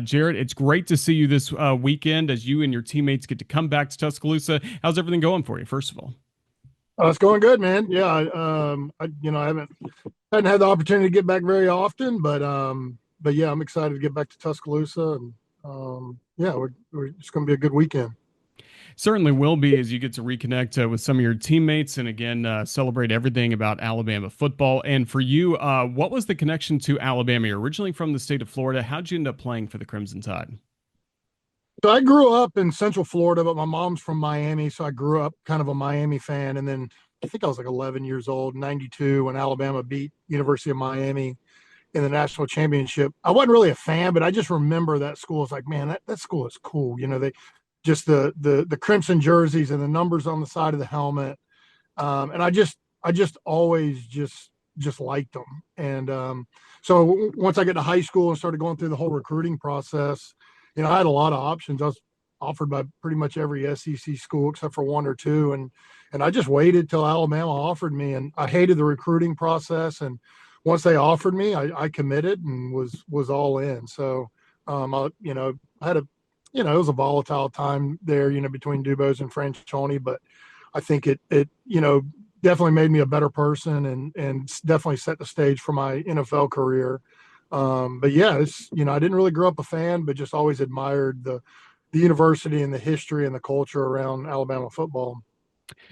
Jarret, it's great to see you this weekend as you and your teammates get to come back to Tuscaloosa. How's everything going for you, first of all? It's going good, man. Yeah, I hadn't had the opportunity to get back very often, but yeah, I'm excited to get back to Tuscaloosa, and yeah, it's going to be a good weekend. Certainly will be as you get to reconnect with some of your teammates and again celebrate everything about Alabama football. And for you, what was the connection to Alabama? You're originally from the state of Florida. How'd you end up playing for the Crimson Tide? So I grew up in Central Florida, but my mom's from Miami, so I grew up kind of a Miami fan. And then I think I was like 11 years old, '92, when Alabama beat University of Miami in the national championship. I wasn't really a fan, but I just remember that school. It's like, man, that school is cool. They just the crimson jerseys and the numbers on the side of the helmet. And I just always just liked them. And so once I got to high school and started going through the whole recruiting process, I had a lot of options. I was offered by pretty much every SEC school except for one or two, and I just waited till Alabama offered me. And I hated the recruiting process, and once they offered me, I committed and was all in. So I had a it was a volatile time there, between Dubose and Franchione, but I think it definitely made me a better person, and definitely set the stage for my NFL career. But yeah, I didn't really grow up a fan, but just always admired the university and the history and the culture around Alabama football.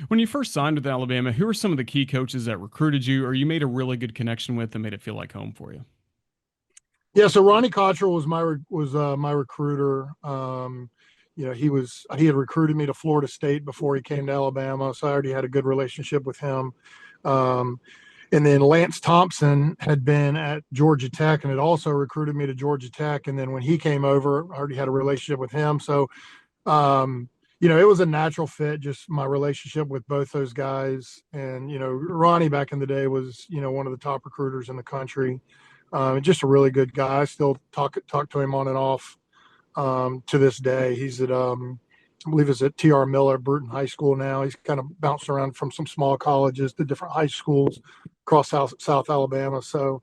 When you first signed with Alabama, who were some of the key coaches that recruited you or you made a really good connection with and made it feel like home for you? Yeah, so Ronnie Cottrell was my recruiter. He had recruited me to Florida State before he came to Alabama, so I already had a good relationship with him. Um, and then Lance Thompson had been at Georgia Tech and had also recruited me to Georgia Tech. And then when he came over, I already had a relationship with him. So, it was a natural fit, just my relationship with both those guys. And, Ronnie back in the day was, one of the top recruiters in the country. Just a really good guy. I still talk to him on and off to this day. He's at I believe it's at TR Miller Bruton High School now. He's kind of bounced around from some small colleges to different high schools across South Alabama. So,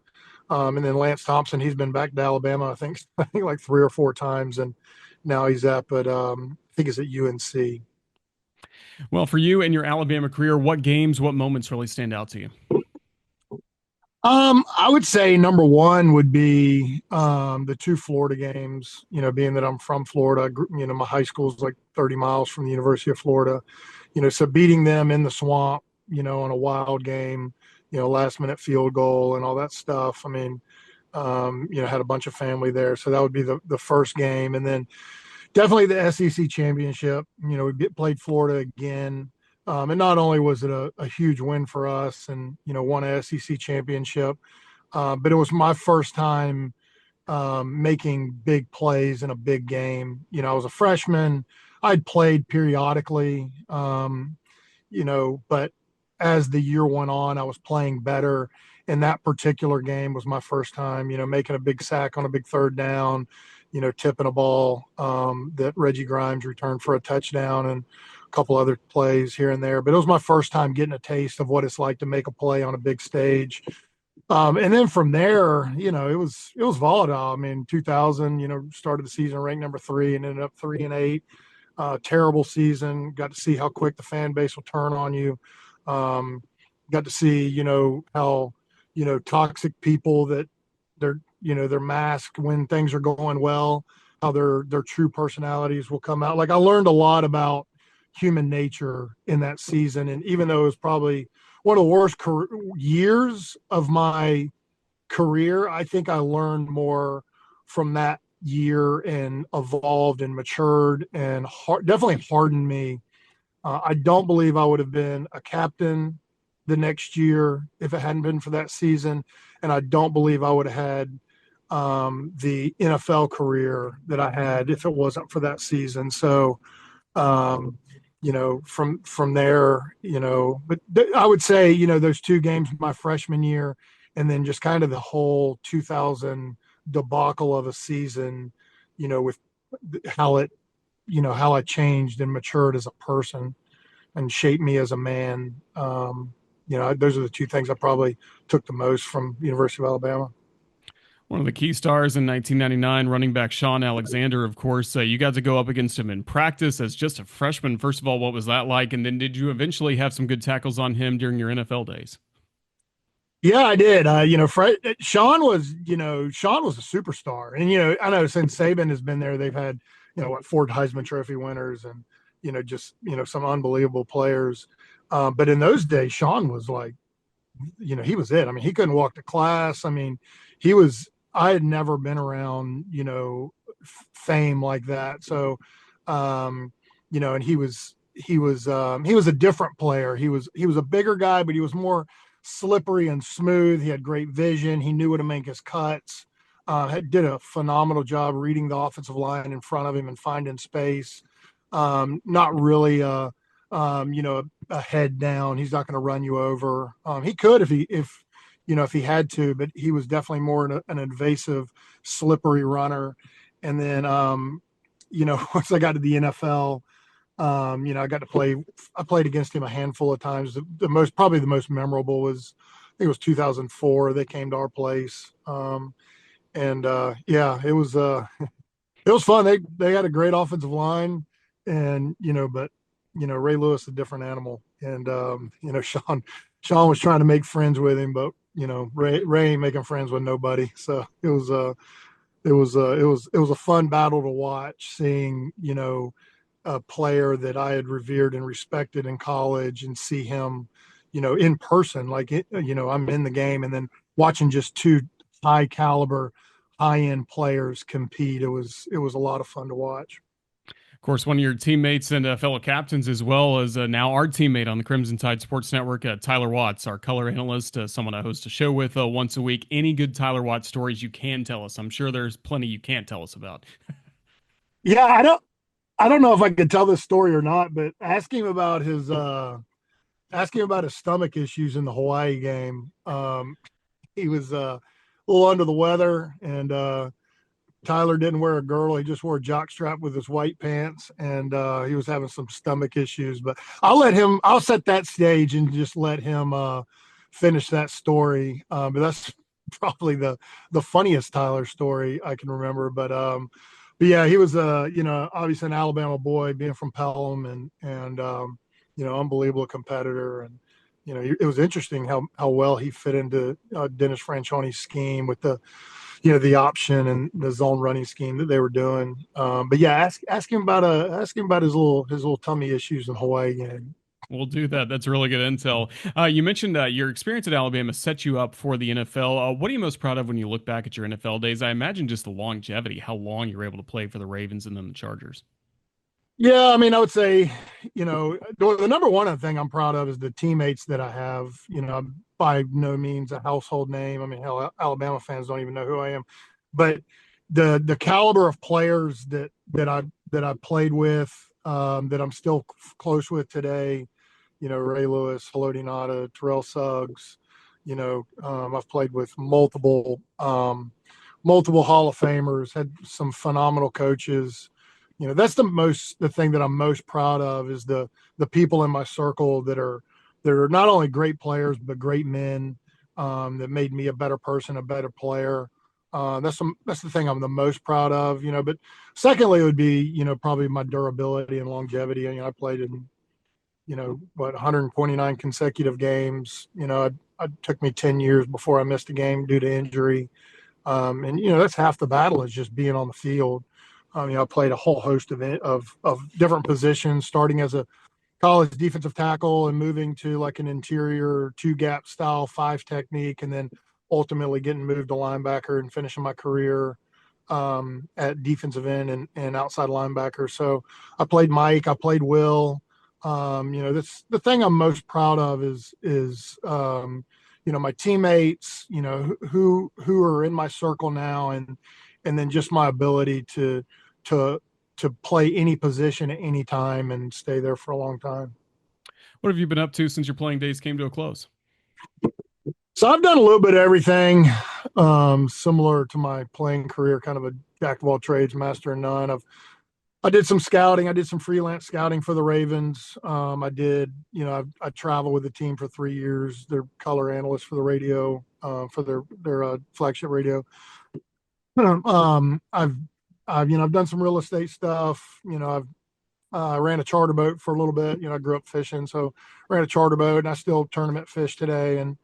and then Lance Thompson, he's been back to Alabama, I think like three or four times, and now he's up at I think it's at UNC. Well, for you and your Alabama career, what games, what moments really stand out to you? I would say number one would be the two Florida games. Being that I'm from Florida, my high school is like 30 miles from the University of Florida. So beating them in the swamp, on a wild game, last minute field goal and all that stuff. I mean, had a bunch of family there, so that would be the first game, and then definitely the SEC championship. Played Florida again. And not only was it a huge win for us and, won a SEC championship, but it was my first time making big plays in a big game. I was a freshman. I'd played periodically, but as the year went on, I was playing better. And that particular game was my first time, making a big sack on a big third down, tipping a ball that Reggie Grimes returned for a touchdown, and a couple other plays here and there. But it was my first time getting a taste of what it's like to make a play on a big stage. And then from there, it was volatile. I mean, 2000, started the season ranked number 3 and ended up 3-8. Terrible season. Got to see how quick the fan base will turn on you. Got to see, how, toxic people that they're masked when things are going well, how their true personalities will come out. Like, I learned a lot about human nature in that season. And even though it was probably one of the worst years of my career, I think I learned more from that year and evolved and matured and definitely hardened me. I don't believe I would have been a captain the next year if it hadn't been for that season. And I don't believe I would have had the NFL career that I had if it wasn't for that season. So, from there, but I would say, those two games my freshman year, and then just kind of the whole 2000 debacle of a season, with how how I changed and matured as a person and shaped me as a man. Those are the two things I probably took the most from the University of Alabama. One of the key stars in 1999, running back Sean Alexander, of course. You got to go up against him in practice as just a freshman. First of all, what was that like? And then did you eventually have some good tackles on him during your NFL days? Yeah, I did. Sean was a superstar, and I know since Saban has been there, they've had four Heisman Trophy winners, and just some unbelievable players. But in those days, Sean was like, he was it. I mean, he couldn't walk to class. I mean, he was. I had never been around fame like that. So, and he was a different player. He was a bigger guy, but he was more slippery and smooth. He had great vision. He knew how to make his cuts. Did a phenomenal job reading the offensive line in front of him and finding space. Not really, a head down. He's not going to run you over. He could if he had to, but he was definitely more an invasive, slippery runner. And then, once I got to the NFL, I got to play. I played against him a handful of times. Probably the most memorable was, I think it was 2004. They came to our place, and yeah, it was fun. They had a great offensive line, and but Ray Lewis a different animal, and Sean was trying to make friends with him, but Ray ain't making friends with nobody. So it was a fun battle to watch, seeing a player that I had revered and respected in college, and see him, in person, I'm in the game, and then watching just two high caliber, high end players compete. It was a lot of fun to watch. Of course, one of your teammates and fellow captains, as well as now our teammate on the Crimson Tide Sports Network, Tyler Watts, our color analyst, someone I host a show with once a week. Any good Tyler Watts stories you can tell us? I'm sure there's plenty you can't tell us about. Yeah, I don't know if I could tell this story or not, but ask him about his stomach issues in the Hawaii game. He was a little under the weather, and Tyler didn't wear a girdle. He just wore a jock strap with his white pants, and he was having some stomach issues. But I'll set that stage and just let him finish that story. But that's probably the funniest Tyler story I can remember. But yeah, he was obviously an Alabama boy, being from Pelham, and unbelievable competitor. And it was interesting how well he fit into Dennis Franchioni's scheme with the option and the zone running scheme that they were doing. But yeah, ask him about his little tummy issues in Hawaii game. We'll do that. That's really good intel. You mentioned your experience at Alabama set you up for the NFL. What are you most proud of when you look back at your NFL days? I imagine just the longevity, how long you were able to play for the Ravens and then the Chargers. Yeah, I mean, I would say, the number one thing I'm proud of is the teammates that I have. I'm by no means a household name. I mean, hell, Alabama fans don't even know who I am. But the caliber of players that I played with, that I'm still close with today, Ray Lewis, Haloti Ngata, Terrell Suggs. I've played with multiple Hall of Famers, had some phenomenal coaches. That's the thing that I'm most proud of, is the people in my circle that are not only great players but great men, that made me a better person, a better player. That's the thing I'm the most proud of. But secondly, it would be probably my durability and longevity. I played in 129 consecutive games. It took me 10 years before I missed a game due to injury. And that's half the battle, is just being on the field. I played a whole host of different positions, starting as a college defensive tackle and moving to like an interior two gap style five technique, and then ultimately getting moved to linebacker and finishing my career at defensive end and outside linebacker. So I played Mike, I played Will. That's the thing I'm most proud of, is my teammates, who are in my circle now, and then just my ability to play any position at any time and stay there for a long time. What have you been up to since your playing days came to a close? So I've done a little bit of everything, similar to my playing career, kind of a jack of all trades, master of none. I did some scouting. I did some freelance scouting for the Ravens. I traveled with the team for 3 years. Their color analyst for the radio, for their flagship radio. I've, I've done some real estate stuff. I ran a charter boat for a little bit. I grew up fishing, so ran a charter boat, and I still tournament fish today and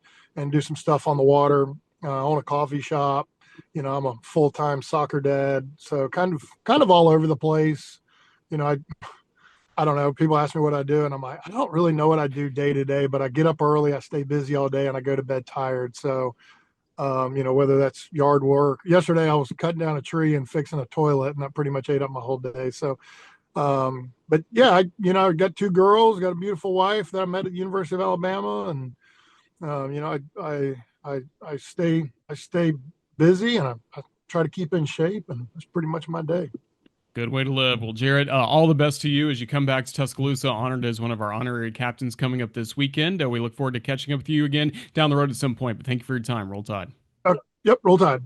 do some stuff on the water. Own a coffee shop. I'm a full time soccer dad, so kind of all over the place. You know, I don't know. People ask me what I do, and I'm like, I don't really know what I do day to day, but I get up early, I stay busy all day, and I go to bed tired. So, whether that's yard work. Yesterday, I was cutting down a tree and fixing a toilet, and that pretty much ate up my whole day. So, but yeah, I got two girls, got a beautiful wife that I met at the University of Alabama, and I stay busy, and I try to keep in shape, and that's pretty much my day. Good way to live. Well, Jarret, all the best to you as you come back to Tuscaloosa, honored as one of our honorary captains coming up this weekend. We look forward to catching up with you again down the road at some point. But thank you for your time. Roll Tide. Yep, roll tide.